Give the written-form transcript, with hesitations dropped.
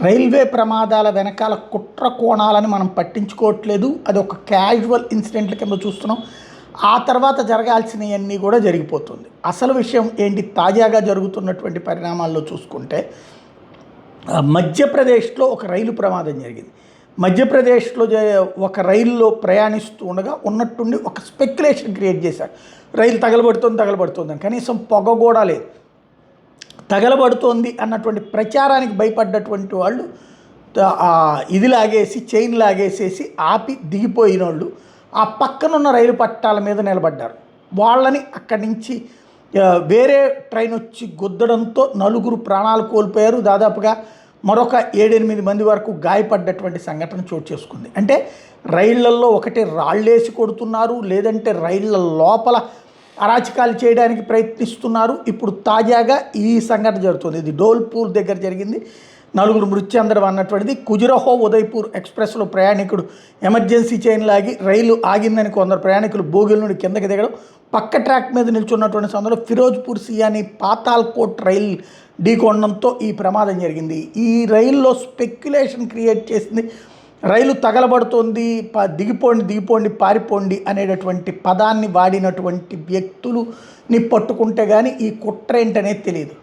Railway ప్రమాదాల వెనకాల కుట్ర కోణాలని మనం పట్టించుకోవట్లేదు. అది ఒక క్యాజువల్ ఇన్సిడెంట్ల కింద చూస్తున్నాం. ఆ తర్వాత జరగాల్సినవన్నీ కూడా జరిగిపోతుంది. అసలు విషయం ఏంటి, తాజాగా జరుగుతున్నటువంటి పరిణామాల్లో చూసుకుంటే మధ్యప్రదేశ్లో ఒక రైలు ప్రమాదం జరిగింది. మధ్యప్రదేశ్లో ఒక రైల్లో ప్రయాణిస్తూ ఉండగా ఉన్నట్టుండి ఒక స్పెక్యులేషన్ క్రియేట్ చేశారు. రైలు తగలబడుతోందని. కనీసం పొగ కూడా లేదు. తగలబడుతోంది అన్నటువంటి ప్రచారానికి భయపడ్డటువంటి వాళ్ళు ఇది లాగేసి చైన్ లాగేసేసి ఆపి దిగిపోయిన వాళ్ళు ఆ పక్కనున్న రైలు పట్టాల మీద నిలబడ్డారు. వాళ్ళని అక్కడి నుంచి వేరే ట్రైన్ వచ్చి గుద్దడంతో 4 ప్రాణాలు కోల్పోయారు. దాదాపుగా మరొక 7-8 మంది వరకు గాయపడ్డటువంటి సంఘటన చోటు చేసుకుంది. అంటే రైళ్లల్లో ఒకటి రాళ్ళేసి కొడుతున్నారు, లేదంటే రైళ్ల లోపల అరాచకాలు చేయడానికి ప్రయత్నిస్తున్నారు. ఇప్పుడు తాజాగా ఈ సంఘటన జరుగుతుంది. ఇది ధోల్పూర్ దగ్గర జరిగింది. 4 మృతి చెందడం అన్నటువంటిది. ఖుజురహో ఉదయ్పూర్ ఎక్స్ప్రెస్లో ప్రయాణికుడు ఎమర్జెన్సీ చైన్ లాగి రైలు ఆగిందని కొందరు ప్రయాణికులు బోగిల నుండి కిందకి దిగడం, పక్క ట్రాక్ మీద నిల్చున్నటువంటి సమయంలో ఫిరోజ్పూర్ సియాని పాతాల్కోట్ రైలు ఢీకొనడంతో ఈ ప్రమాదం జరిగింది. ఈ రైల్లో స్పెక్యులేషన్ క్రియేట్ చేసింది. రైలు తగలబడుతోంది, దిగిపోండి పారిపోండి అనేటటువంటి పదాన్ని వాడినటువంటి వ్యక్తులని పట్టుకుంటే కానీ ఈ కుట్ర ఏంటనేది తెలియదు.